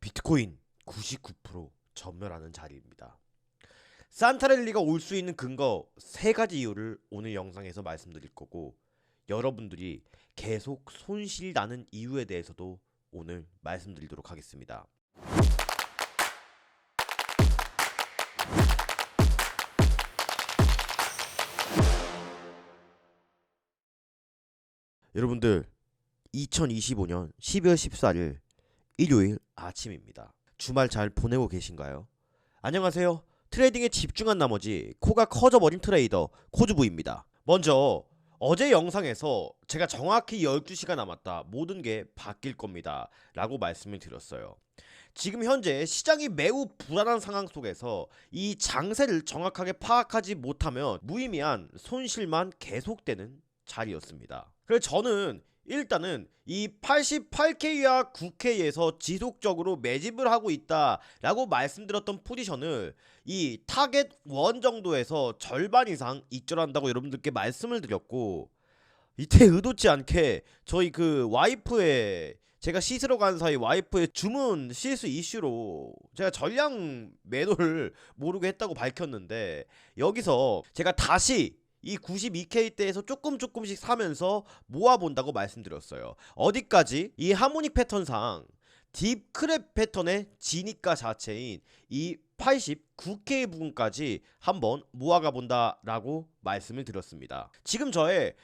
비트코인 99% 전멸하는 자리입니다. 산타랠리가 올 수 있는 근거 3가지 이유를 오늘 영상에서 말씀드릴 거고, 여러분들이 계속 손실이 나는 이유에 대해서도 오늘 말씀드리도록 하겠습니다. 여러분들, 2025년 12월 14일 일요일 아침입니다. 주말 잘 보내고 계신가요? 안녕하세요. 트레이딩에 집중한 나머지 코가 커져버린 트레이더 코즈부입니다. 먼저 어제 영상에서 제가 정확히 12시가 남았다, 모든 게 바뀔 겁니다 라고 말씀을 드렸어요. 지금 현재 시장이 매우 불안한 상황 속에서 이 장세를 정확하게 파악하지 못하면 무의미한 손실만 계속되는 자리였습니다. 그래서 저는 일단은 이 88K와 9K에서 지속적으로 매집을 하고 있다 라고 말씀드렸던 포지션을 이 타겟 1 정도에서 절반 이상 익절한다고 여러분들께 말씀을 드렸고, 이때 의도치 않게 저희 그 와이프의, 제가 씻으러 간 사이 와이프의 주문 실수 이슈로 제가 전량 매도를 모르게 했다고 밝혔는데, 여기서 제가 다시 이 92K대에서 조금씩 사면서 모아본다고 말씀드렸어요. 어디까지? 이 하모닉 패턴상 딥크랩 패턴의 진입가 자체인 이 89K 부분까지 한번 모아가 본다라고 말씀을 드렸습니다. 지금 저의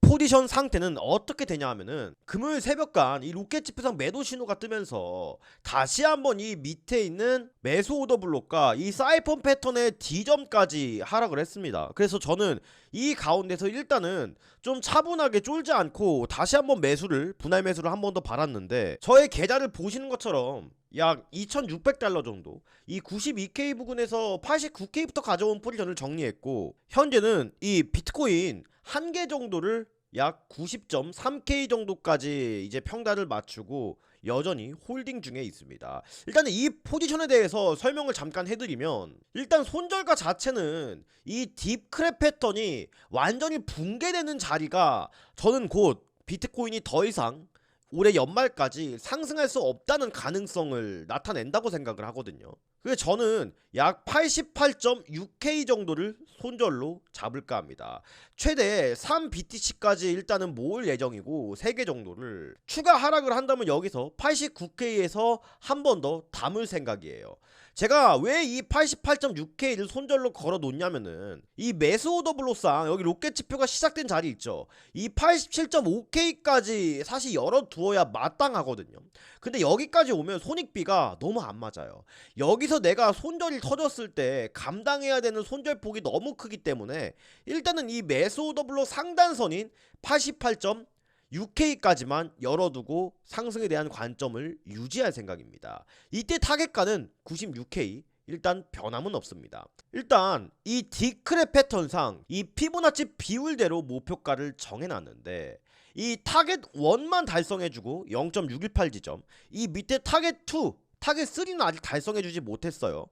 포지션 상태는 어떻게 되냐 하면은, 금요일 새벽간 이 로켓지표상 매도 신호가 뜨면서 다시 한번 이 밑에 있는 매수 오더 블록과 이 사이펀 패턴의 D점까지 하락을 했습니다. 그래서 저는 이 가운데서 일단은 좀 차분하게 쫄지 않고 다시 한번 매수를, 분할 매수를 한 번 더 받았는데, 저의 계좌를 보시는 것처럼 약 2,600달러 정도, 이 92K 부근에서 89K부터 가져온 포지션을 정리했고, 현재는 이 비트코인 한 개 정도를 약 90.3K 정도까지 이제 평단을 맞추고 여전히 홀딩 중에 있습니다. 일단은 이 포지션에 대해서 설명을 잠깐 해드리면, 일단 손절가 자체는 이 딥크랩 패턴이 완전히 붕괴되는 자리가, 저는 곧 비트코인이 더 이상 올해 연말까지 상승할 수 없다는 가능성을 나타낸다고 생각을 하거든요. 그래서 저는 약 88.6K 정도를 손절로 잡을까 합니다. 최대 3BTC까지 일단은 모을 예정이고, 3개 정도를 추가 하락을 한다면 여기서 89K에서 한 번 더 담을 생각이에요. 제가 왜 이 88.6K를 손절로 걸어 놓냐면은, 이 매수 오더 블록상 여기 로켓 지표가 시작된 자리 있죠. 이 87.5K까지 사실 열어두어야 마땅하거든요. 근데 여기까지 오면 손익비가 너무 안 맞아요. 여기서 내가 손절이 터졌을 때 감당해야 되는 손절폭이 너무 크기 때문에 일단은 이 매수 오더 블록 상단선인 88.6K까지만 열어두고 상승에 대한 관점을 유지할 생각입니다. 이때 타겟가는 96K, 일단 변함은 없습니다. 일단 이 디크랩 패턴상 이 피보나치 비율대로 목표가를 정해놨는데, 이 타겟 1만 달성해주고 0.618 지점, 이 밑에 타겟 2, 타겟 3는 아직 달성해주지 못했어요.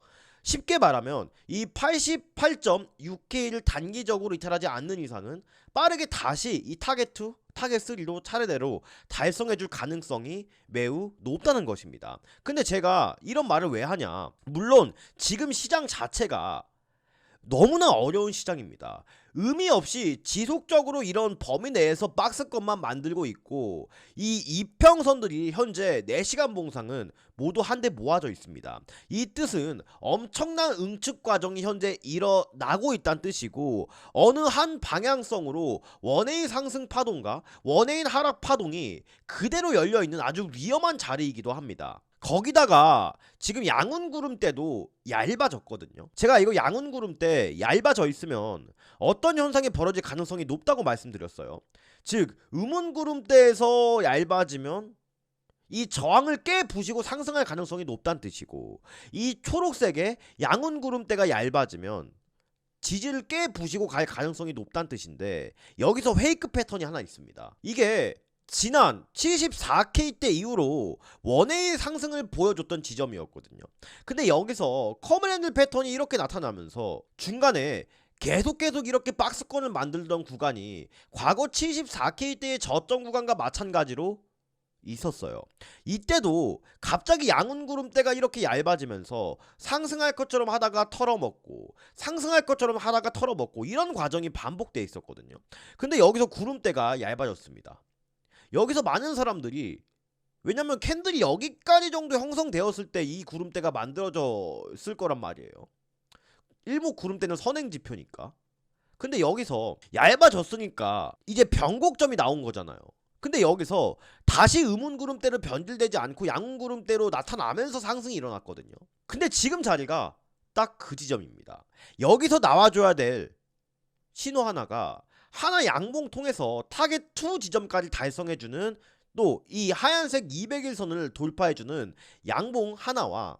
쉽게 말하면 이 88.6K를 단기적으로 이탈하지 않는 이상은 빠르게 다시 이 타겟 2, 타겟 3로 차례대로 달성해줄 가능성이 매우 높다는 것입니다. 근데 제가 이런 말을 왜 하냐, 물론 지금 시장 자체가 너무나 어려운 시장입니다. 의미 없이 지속적으로 이런 범위 내에서 박스권만 만들고 있고, 이 이평선들이 현재 4시간 봉상은 모두 한데 모아져 있습니다. 이 뜻은 엄청난 응축 과정이 현재 일어나고 있다는 뜻이고, 어느 한 방향성으로 원웨이 상승 파동과 원웨이 하락 파동이 그대로 열려있는 아주 위험한 자리이기도 합니다. 거기다가 지금 양ун 구름대도 얇아졌거든요. 제가 이거 양운 구름대 얇아져 있으면 어떤 현상이 벌어질 가능성이 높다고 말씀드렸어요. 즉, 음운 구름대에서 얇아지면 이 저항을 깨부시고 상승할 가능성이 높다는 뜻이고, 이 초록색의 양운 구름대가 얇아지면 지지를 깨부시고 갈 가능성이 높다는 뜻인데, 여기서 페이크 패턴이 하나 있습니다. 이게 지난 74K 때 이후로 원웨이 상승을 보여줬던 지점이었거든요. 근데 여기서 커브랜드 패턴이 이렇게 나타나면서 중간에 계속 이렇게 박스권을 만들던 구간이 과거 74K 때의 저점 구간과 마찬가지로 있었어요. 이때도 갑자기 양운구름대가 이렇게 얇아지면서 상승할 것처럼 하다가 털어먹고 상승할 것처럼 하다가 털어먹고 이런 과정이 반복돼 있었거든요. 근데 여기서 구름대가 얇아졌습니다. 여기서 많은 사람들이, 왜냐면 캔들이 여기까지 정도 형성되었을 때 이 구름대가 만들어졌을 거란 말이에요. 일목구름대는 선행지표니까. 근데 여기서 얇아졌으니까 이제 변곡점이 나온 거잖아요. 근데 여기서 다시 음운구름대로 변질되지 않고 양운구름대로 나타나면서 상승이 일어났거든요. 근데 지금 자리가 딱 그 지점입니다. 여기서 나와줘야 될 신호 하나가 하나 양봉 통해서 타겟 2 지점까지 달성해주는, 또 이 하얀색 200일선을 돌파해주는 양봉 하나와,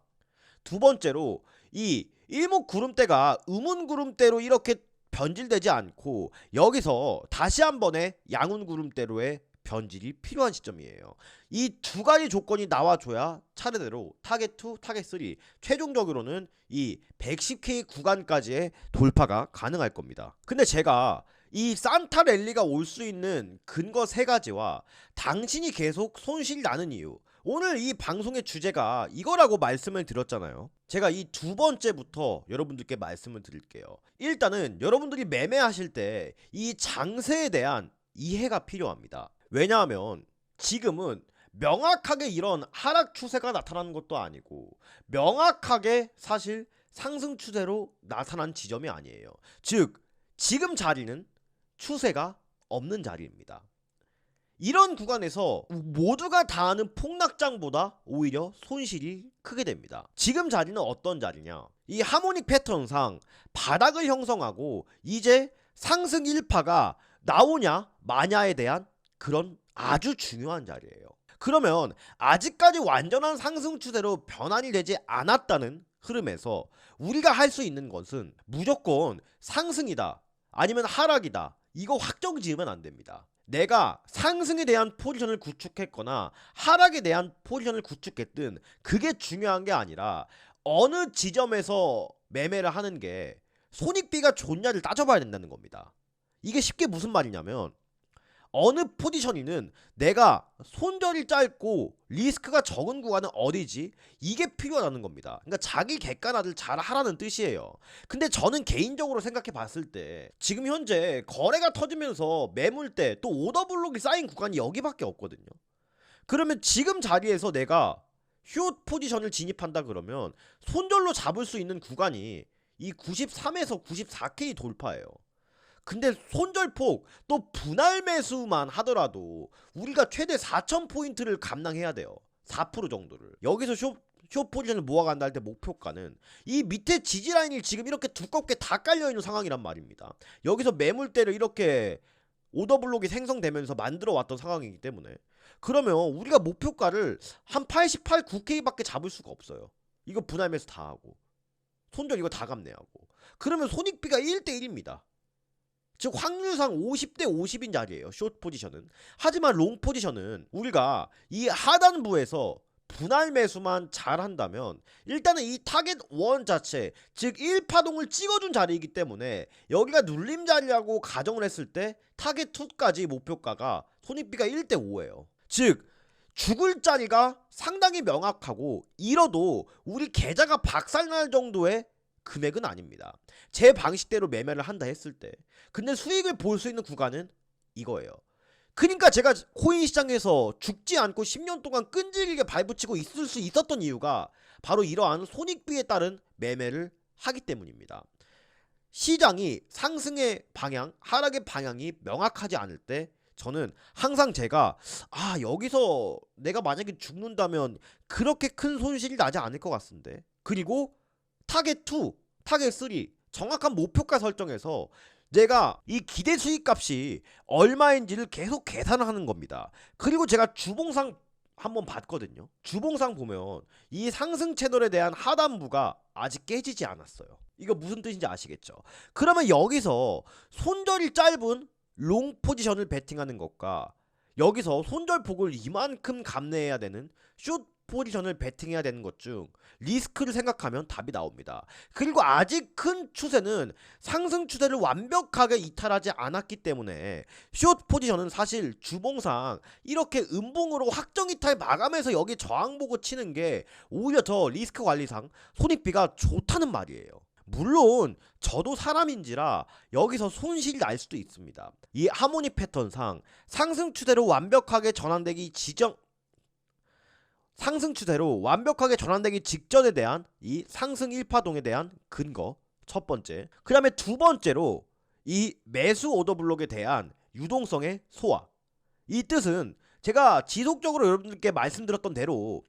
두 번째로 이 일목구름대가 음운구름대로 이렇게 변질되지 않고 여기서 다시 한 번의 양운구름대로의 변질이 필요한 시점이에요. 이 두 가지 조건이 나와줘야 차례대로 타겟 2, 타겟 3, 최종적으로는 이 110K 구간까지의 돌파가 가능할 겁니다. 근데 제가 이 산타 랠리가 올 수 있는 근거 3가지와 당신이 계속 손실 나는 이유, 오늘 이 방송의 주제가 이거라고 말씀을 드렸잖아요. 제가 이 두 번째부터 여러분들께 말씀을 드릴게요. 일단은 여러분들이 매매하실 때 이 장세에 대한 이해가 필요합니다. 왜냐하면 지금은 명확하게 이런 하락 추세가 나타나는 것도 아니고 명확하게 사실 상승 추세로 나타난 지점이 아니에요. 즉 지금 자리는 추세가 없는 자리입니다. 이런 구간에서 모두가 다 아는 폭락장보다 오히려 손실이 크게 됩니다. 지금 자리는 어떤 자리냐? 이 하모닉 패턴상 바닥을 형성하고 이제 상승 1파가 나오냐 마냐에 대한 그런 아주 중요한 자리예요. 그러면 아직까지 완전한 상승 추세로 변환이 되지 않았다는 흐름에서 우리가 할 수 있는 것은 무조건 상승이다 아니면 하락이다, 이거 확정 지으면 안 됩니다. 내가 상승에 대한 포지션을 구축했거나 하락에 대한 포지션을 구축했든 그게 중요한 게 아니라 어느 지점에서 매매를 하는 게 손익비가 좋냐를 따져봐야 된다는 겁니다. 이게 쉽게 무슨 말이냐면 어느 포지션이는 내가 손절이 짧고 리스크가 적은 구간은 어디지? 이게 필요하다는 겁니다. 그러니까 자기 객관화를 잘 하라는 뜻이에요. 근데 저는 개인적으로 생각해 봤을 때 지금 현재 거래가 터지면서 매물대 또 오더블록이 쌓인 구간이 여기밖에 없거든요. 그러면 지금 자리에서 내가 숏 포지션을 진입한다 그러면 손절로 잡을 수 있는 구간이 이 93에서 94K 돌파예요. 근데 손절폭 또 분할 매수만 하더라도 우리가 최대 4,000포인트를 감당해야 돼요. 4% 정도를. 여기서 숏 포지션을 모아간다 할 때 목표가는 이 밑에 지지라인이 지금 이렇게 두껍게 다 깔려있는 상황이란 말입니다. 여기서 매물대를 이렇게 오더블록이 생성되면서 만들어 왔던 상황이기 때문에, 그러면 우리가 목표가를 한 88, 9K 밖에 잡을 수가 없어요. 이거 분할 매수 다 하고 손절 이거 다 감내하고, 그러면 손익비가 1대1입니다. 즉 확률상 50대 50인 자리예요, 숏 포지션은. 하지만 롱 포지션은 우리가 이 하단부에서 분할 매수만 잘 한다면 일단은 이 타겟 1 자체, 즉 1파동을 찍어준 자리이기 때문에 여기가 눌림 자리라고 가정을 했을 때 타겟 2까지 목표가가 손익비가 1대 5예요. 즉 죽을 자리가 상당히 명확하고 잃어도 우리 계좌가 박살날 정도의 금액은 아닙니다. 제 방식대로 매매를 한다 했을 때. 근데 수익을 볼 수 있는 구간은 이거예요. 그러니까 제가 코인 시장에서 죽지 않고 10년 동안 끈질기게 발붙이고 있을 수 있었던 이유가 바로 이러한 손익비에 따른 매매를 하기 때문입니다. 시장이 상승의 방향, 하락의 방향이 명확하지 않을 때 저는 항상 제가 여기서 내가 만약에 죽는다면 그렇게 큰 손실이 나지 않을 것 같은데, 그리고 타겟 2, 타겟 3 정확한 목표가 설정해서 내가 이 기대 수익 값이 얼마인지를 계속 계산을 하는 겁니다. 그리고 제가 주봉상 한번 봤거든요. 주봉상 보면 이 상승 채널에 대한 하단부가 아직 깨지지 않았어요. 이거 무슨 뜻인지 아시겠죠? 그러면 여기서 손절이 짧은 롱 포지션을 베팅하는 것과 여기서 손절폭을 이만큼 감내해야 되는 숏 포지션을 베팅해야 되는 것 중 리스크를 생각하면 답이 나옵니다. 그리고 아직 큰 추세는 상승 추세를 완벽하게 이탈하지 않았기 때문에 숏 포지션은 사실 주봉상 이렇게 음봉으로 확정 이탈 마감해서 여기 저항 보고 치는 게 오히려 더 리스크 관리상 손익비가 좋다는 말이에요. 물론 저도 사람인지라 여기서 손실이 날 수도 있습니다. 이 하모니 패턴상 상승 추세로 완벽하게 전환되기 직전에 대한 이 상승 일파동에 대한 근거 첫 번째. 그 다음에 두 번째로 이 매수 오더블록에 대한 유동성의 소화. 이 뜻은 제가 지속적으로 여러분들께 말씀드렸던 대로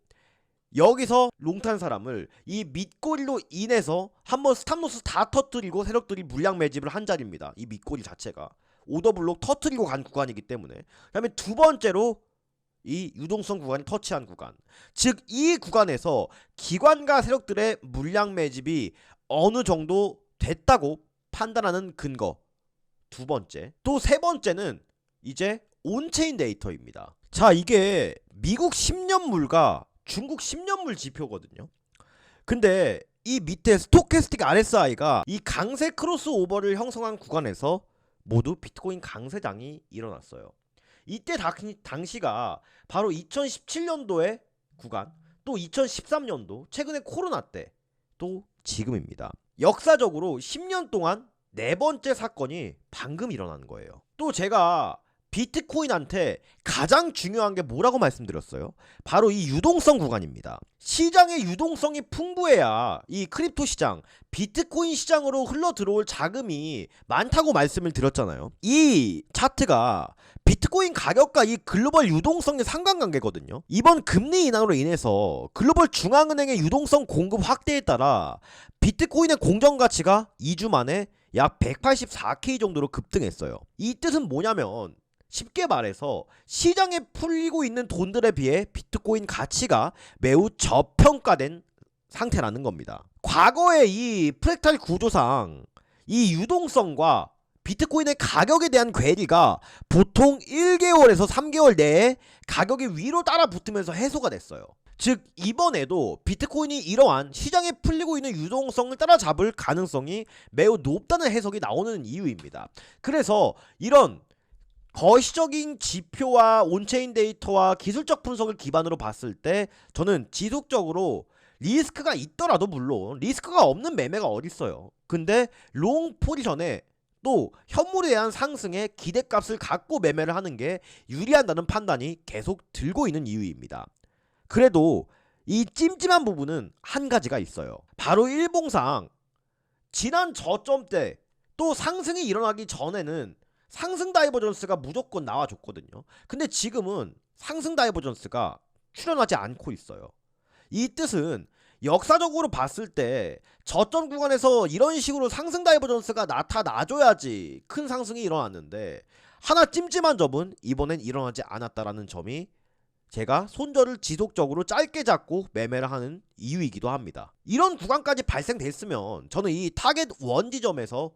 여기서 롱탄 사람을 이 밑꼬리로 인해서 한번 스탑로스 다 터뜨리고 세력들이 물량 매집을 한 자리입니다. 이 밑꼬리 자체가 오더블록 터뜨리고 간 구간이기 때문에. 그 다음에 두 번째로 이 유동성 구간이 터치한 구간, 즉 이 구간에서 기관과 세력들의 물량 매집이 어느 정도 됐다고 판단하는 근거 두 번째. 또 세 번째는 이제 온체인 데이터입니다. 자, 이게 미국 10년물과 중국 10년물 지표거든요. 근데 이 밑에 스토캐스틱 RSI가 이 강세 크로스오버를 형성한 구간에서 모두 비트코인 강세장이 일어났어요. 이때 당시가 바로 2017년도의 구간, 또 2013년도, 최근에 코로나 때, 또 지금입니다. 역사적으로 10년 동안 네 번째 사건이 방금 일어난 거예요. 또 제가 비트코인한테 가장 중요한 게 뭐라고 말씀드렸어요? 바로 이 유동성 구간입니다. 시장의 유동성이 풍부해야 이 크립토 시장, 비트코인 시장으로 흘러 들어올 자금이 많다고 말씀을 드렸잖아요. 이 차트가 비트코인 가격과 이 글로벌 유동성의 상관관계거든요. 이번 금리 인하로 인해서 글로벌 중앙은행의 유동성 공급 확대에 따라 비트코인의 공정가치가 2주 만에 약 184K 정도로 급등했어요. 이 뜻은 뭐냐면 쉽게 말해서 시장에 풀리고 있는 돈들에 비해 비트코인 가치가 매우 저평가된 상태라는 겁니다. 과거의 이 프랙탈 구조상 이 유동성과 비트코인의 가격에 대한 괴리가 보통 1개월에서 3개월 내에 가격이 위로 따라 붙으면서 해소가 됐어요. 즉 이번에도 비트코인이 이러한 시장에 풀리고 있는 유동성을 따라잡을 가능성이 매우 높다는 해석이 나오는 이유입니다. 그래서 이런 거시적인 지표와 온체인 데이터와 기술적 분석을 기반으로 봤을 때 저는 지속적으로 리스크가 있더라도, 물론 리스크가 없는 매매가 어딨어요. 근데 롱 포지션에 또 현물에 대한 상승에 기대값을 갖고 매매를 하는 게 유리한다는 판단이 계속 들고 있는 이유입니다. 그래도 이 찜찜한 부분은 한 가지가 있어요. 바로 일봉상 지난 저점 때 또 상승이 일어나기 전에는 상승 다이버전스가 무조건 나와줬거든요. 근데 지금은 상승 다이버전스가 출현하지 않고 있어요. 이 뜻은 역사적으로 봤을 때 저점 구간에서 이런 식으로 상승 다이버전스가 나타나줘야지 큰 상승이 일어났는데 하나 찜찜한 점은 이번엔 일어나지 않았다라는 점이 제가 손절을 지속적으로 짧게 잡고 매매를 하는 이유이기도 합니다. 이런 구간까지 발생됐으면 저는 이 타겟 원 지점에서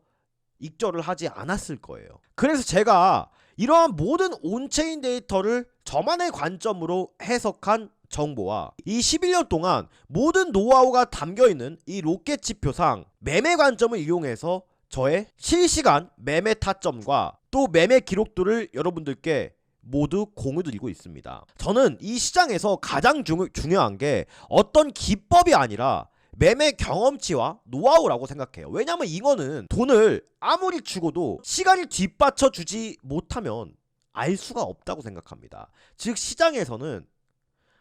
익절을 하지 않았을 거예요. 그래서 제가 이러한 모든 온체인 데이터를 저만의 관점으로 해석한 정보와 이 11년 동안 모든 노하우가 담겨있는 이 로켓 지표상 매매 관점을 이용해서 저의 실시간 매매 타점과 또 매매 기록들을 여러분들께 모두 공유드리고 있습니다. 저는 이 시장에서 가장 중요한 게 어떤 기법이 아니라 매매 경험치와 노하우라고 생각해요. 왜냐면 이거는 돈을 아무리 주고도 시간을 뒷받쳐 주지 못하면 알 수가 없다고 생각합니다. 즉 시장에서는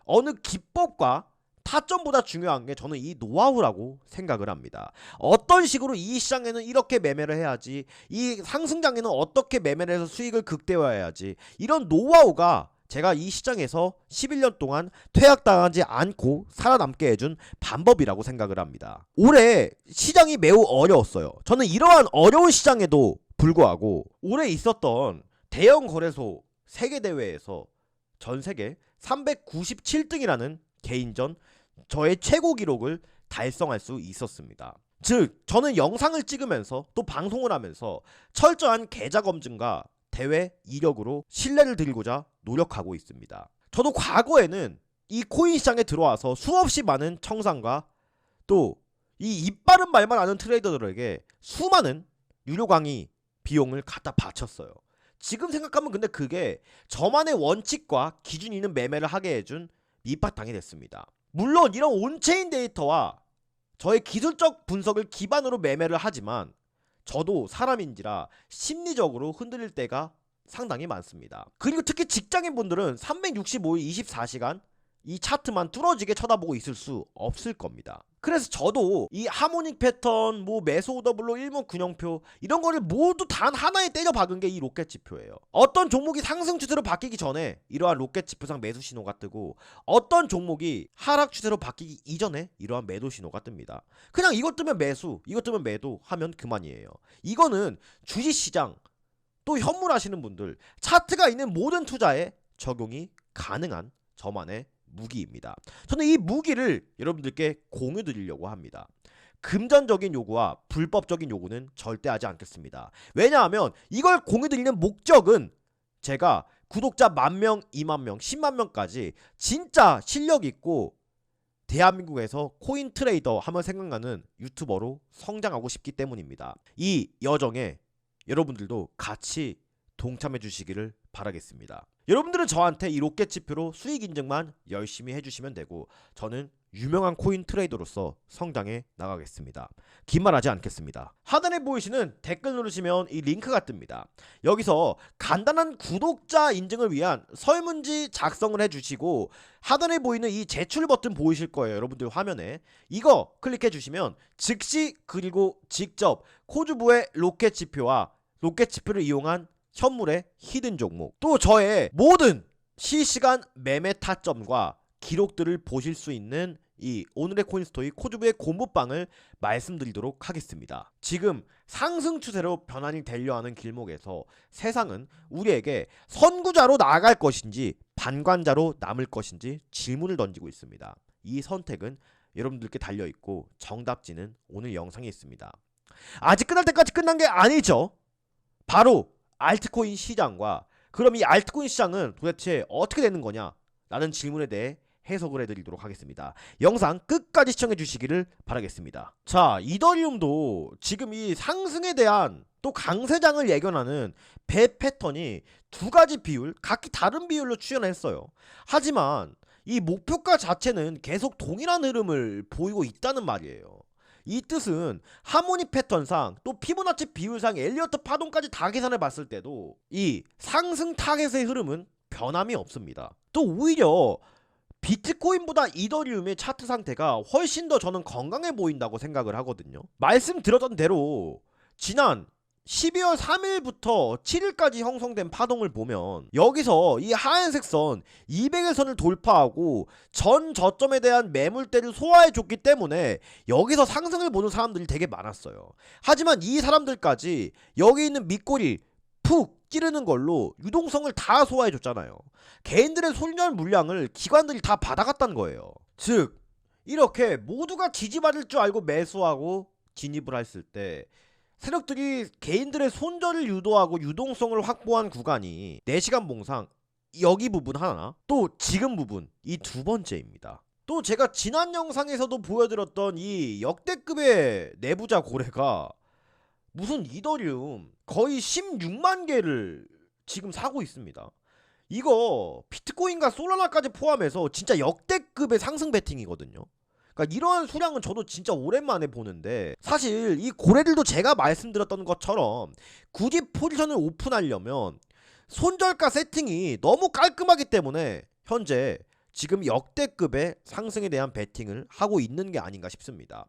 어느 기법과 타점보다 중요한 게 저는 이 노하우라고 생각을 합니다. 어떤 식으로 이 시장에는 이렇게 매매를 해야지, 이 상승장에는 어떻게 매매를 해서 수익을 극대화해야지, 이런 노하우가 제가 이 시장에서 11년 동안 퇴학당하지 않고 살아남게 해준 방법이라고 생각을 합니다. 올해 시장이 매우 어려웠어요. 저는 이러한 어려운 시장에도 불구하고 올해 있었던 대형 거래소 세계대회에서 전세계 397등이라는 개인전 저의 최고 기록을 달성할 수 있었습니다. 즉 저는 영상을 찍으면서 또 방송을 하면서 철저한 계좌 검증과 대회 이력으로 신뢰를 드리고자 노력하고 있습니다. 저도 과거에는 이 코인 시장에 들어와서 수없이 많은 청산과 또 이 이빠른 말만 아는 트레이더들에게 수많은 유료 강의 비용을 갖다 바쳤어요. 지금 생각하면 근데 그게 저만의 원칙과 기준이 있는 매매를 하게 해준 밑바탕이 됐습니다. 물론 이런 온체인 데이터와 저의 기술적 분석을 기반으로 매매를 하지만 저도 사람인지라 심리적으로 흔들릴 때가 상당히 많습니다. 그리고 특히 직장인분들은 365일 24시간 이 차트만 뚫어지게 쳐다보고 있을 수 없을 겁니다. 그래서 저도 이 하모닉 패턴, 매수 더블로 일목균형표 이런 거를 모두 단 하나에 때려 박은 게 이 로켓 지표예요. 어떤 종목이 상승 추세로 바뀌기 전에 이러한 로켓 지표상 매수 신호가 뜨고 어떤 종목이 하락 추세로 바뀌기 이전에 이러한 매도 신호가 뜹니다. 그냥 이것 뜨면 매수, 이것 뜨면 매도 하면 그만이에요. 이거는 주식시장 또 현물 하시는 분들, 차트가 있는 모든 투자에 적용이 가능한 저만의 무기입니다. 저는 이 무기를 여러분들께 공유 드리려고 합니다. 금전적인 요구와 불법적인 요구는 절대 하지 않겠습니다. 왜냐하면 이걸 공유 드리는 목적은 제가 구독자 10,000명, 20,000명, 100,000명까지 진짜 실력 있고 대한민국에서 코인 트레이더 하면 생각나는 유튜버로 성장하고 싶기 때문입니다. 이 여정에 여러분들도 같이 동참해 주시기를 바라겠습니다. 여러분들은 저한테 이 로켓 지표로 수익 인증만 열심히 해주시면 되고 저는 유명한 코인 트레이더로서 성장해 나가겠습니다. 긴 말하지 않겠습니다. 하단에 보이시는 댓글 누르시면 이 링크가 뜹니다. 여기서 간단한 구독자 인증을 위한 설문지 작성을 해주시고 하단에 보이는 이 제출 버튼 보이실 거예요. 여러분들 화면에 이거 클릭해 주시면 즉시 그리고 직접 코주부의 로켓 지표와 로켓 지표를 이용한 현물의 히든 종목 또 저의 모든 실시간 매매 타점과 기록들을 보실 수 있는 이 오늘의 코인스토리 코주부의 공부방을 말씀드리도록 하겠습니다. 지금 상승 추세로 변환이 되려 하는 길목에서 세상은 우리에게 선구자로 나아갈 것인지 반관자로 남을 것인지 질문을 던지고 있습니다. 이 선택은 여러분들께 달려있고 정답지는 오늘 영상에 있습니다. 아직 끝날 때까지 끝난 게 아니죠. 바로 알트코인 시장과 그럼 이 알트코인 시장은 도대체 어떻게 되는 거냐 라는 질문에 대해 해석을 해드리도록 하겠습니다. 영상 끝까지 시청해 주시기를 바라겠습니다. 자, 이더리움도 지금 이 상승에 대한 또 강세장을 예견하는 배 패턴이 두 가지 비율, 각기 다른 비율로 출현했어요. 하지만 이 목표가 자체는 계속 동일한 흐름을 보이고 있다는 말이에요. 이 뜻은 하모닉 패턴상 또 피보나치 비율상 엘리어트 파동까지 다 계산해 봤을 때도 이 상승 타겟의 흐름은 변함이 없습니다. 또 오히려 비트코인보다 이더리움의 차트 상태가 훨씬 더 저는 건강해 보인다고 생각을 하거든요. 말씀드렸던 대로 지난 12월 3일부터 7일까지 형성된 파동을 보면 여기서 이 하얀색 선 200일 선을 돌파하고 전 저점에 대한 매물대를 소화해줬기 때문에 여기서 상승을 보는 사람들이 되게 많았어요. 하지만 이 사람들까지 여기 있는 밑꼬리 푹 찌르는 걸로 유동성을 다 소화해줬잖아요. 개인들의 손절 물량을 기관들이 다 받아갔다는 거예요. 즉 이렇게 모두가 지지받을 줄 알고 매수하고 진입을 했을 때 세력들이 개인들의 손절을 유도하고 유동성을 확보한 구간이 4시간 봉상 여기 부분 하나 또 지금 부분 이 두 번째입니다. 또 제가 지난 영상에서도 보여드렸던 이 역대급의 내부자 고래가 무슨 이더리움 거의 16만 개를 지금 사고 있습니다. 이거 비트코인과 솔라나까지 포함해서 진짜 역대급의 상승 베팅이거든요. 그러니까 이러한 수량은 저도 진짜 오랜만에 보는데 사실 이 고래들도 제가 말씀드렸던 것처럼 굳이 포지션을 오픈하려면 손절가 세팅이 너무 깔끔하기 때문에 현재 지금 역대급의 상승에 대한 베팅을 하고 있는 게 아닌가 싶습니다.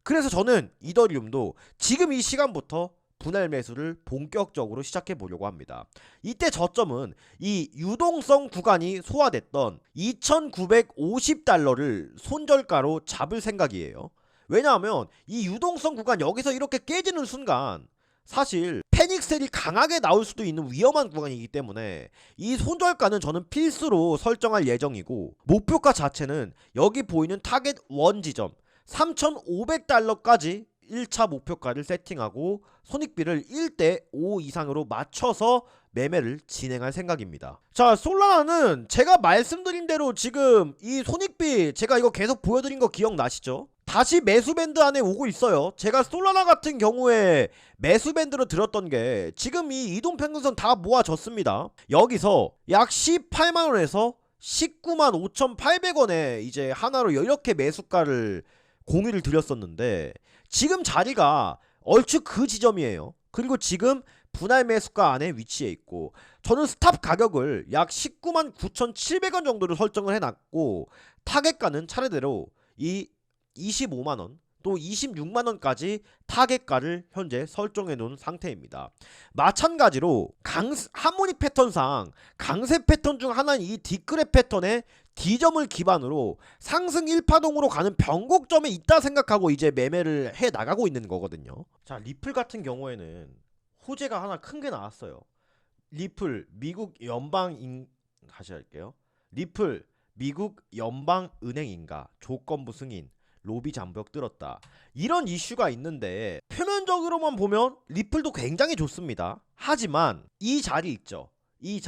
그래서 저는 이더리움도 지금 이 시간부터 분할 매수를 본격적으로 시작해 보려고 합니다. 이때 저점은 이 유동성 구간이 소화됐던 2,950달러를 손절가로 잡을 생각이에요. 왜냐하면 이 유동성 구간 여기서 이렇게 깨지는 순간 사실 패닉셀이 강하게 나올 수도 있는 위험한 구간이기 때문에 이 손절가는 저는 필수로 설정할 예정이고 목표가 자체는 여기 보이는 타겟 1 지점 3,500달러까지 1차 목표가를 세팅하고 손익비를 1대 5 이상으로 맞춰서 매매를 진행할 생각입니다. 자, 솔라나는 제가 말씀드린 대로 지금 이 손익비 제가 이거 계속 보여드린 거 기억나시죠? 다시 매수밴드 안에 오고 있어요. 제가 솔라나 같은 경우에 매수밴드로 들었던 게 지금 이 이동평균선 다 모아졌습니다. 여기서 약 18만원에서 19만 5,800원에 이제 하나로 이렇게 매수가를 공유를 드렸었는데 지금 자리가 얼추 그 지점이에요. 그리고 지금 분할 매수가 안에 위치해 있고 저는 스탑 가격을 약 19만 9,700원 정도로 설정을 해놨고 타겟가는 차례대로 이 25만원 또 26만원까지 타겟가를 현재 설정해 놓은 상태입니다. 마찬가지로 하모닉 패턴상 강세 패턴 중 하나인 이 D그랩 패턴의 D점을 기반으로 상승 1파동으로 가는 변곡점에 있다 생각하고 이제 매매를 해 나가고 있는 거거든요. 자, 리플 같은 경우에는 호재가 하나 큰 게 나왔어요. 리플 미국 연방인 다시 할게요. 리플 미국 연방은행인가 조건부 승인 로비 장벽 뚫었다. 이런 이슈가 있는데 표면적으로만 보면 리플도 굉장히 좋습니다. 하지만 이 자리 있죠. 이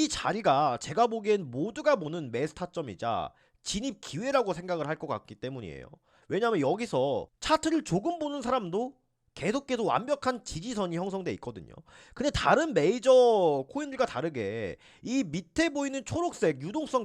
자리가 제가 보기엔 모두가 보는 매수 타점이자 진입 기회라고 생각을 할 것 같기 때문이에요. 왜냐하면 여기서 차트를 조금 보는 사람도 계속 완벽한 지지선이 형성돼 있거든요. 근데 다른 메이저 코인들과 다르게 이 밑에 보이는 초록색 유동성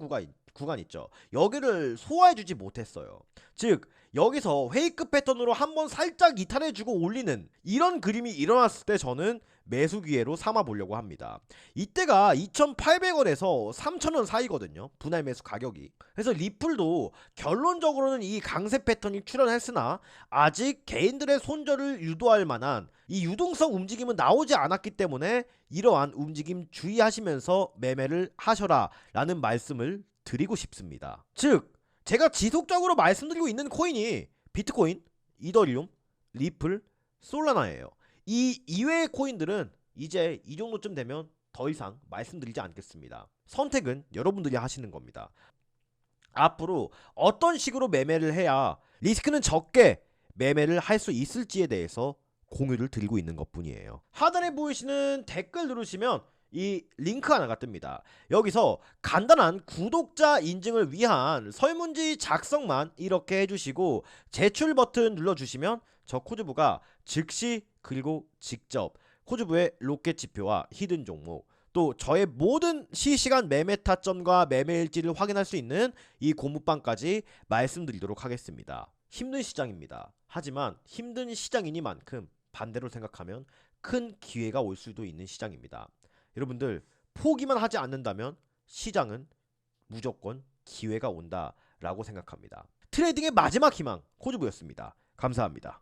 구간 있죠. 여기를 소화해주지 못했어요. 즉 여기서 회의급 패턴으로 한번 살짝 이탈해주고 올리는 이런 그림이 일어났을 때 저는 매수 기회로 삼아 보려고 합니다. 이때가 2,800원에서 3,000원 사이거든요. 분할 매수 가격이. 그래서 리플도 결론적으로는 이 강세 패턴이 출현했으나 아직 개인들의 손절을 유도할 만한 이 유동성 움직임은 나오지 않았기 때문에 이러한 움직임 주의하시면서 매매를 하셔라 라는 말씀을 드리고 싶습니다. 즉 제가 지속적으로 말씀드리고 있는 코인이 비트코인, 이더리움, 리플, 솔라나예요. 이 이외의 코인들은 이제 이 정도쯤 되면 더 이상 말씀드리지 않겠습니다. 선택은 여러분들이 하시는 겁니다. 앞으로 어떤 식으로 매매를 해야 리스크는 적게 매매를 할 수 있을지에 대해서 공유를 드리고 있는 것 뿐이에요. 하단에 보이시는 댓글 누르시면 이 링크 하나가 뜹니다. 여기서 간단한 구독자 인증을 위한 설문지 작성만 이렇게 해주시고 제출 버튼 눌러주시면 저 코즈부가 즉시 그리고 직접 코즈부의 로켓 지표와 히든 종목 또 저의 모든 실시간 매매 타점과 매매 일지를 확인할 수 있는 이 고무방까지 말씀드리도록 하겠습니다. 힘든 시장입니다. 하지만 힘든 시장이니만큼 반대로 생각하면 큰 기회가 올 수도 있는 시장입니다. 여러분들 포기만 하지 않는다면 시장은 무조건 기회가 온다라고 생각합니다. 트레이딩의 마지막 희망 코즈부였습니다. 감사합니다.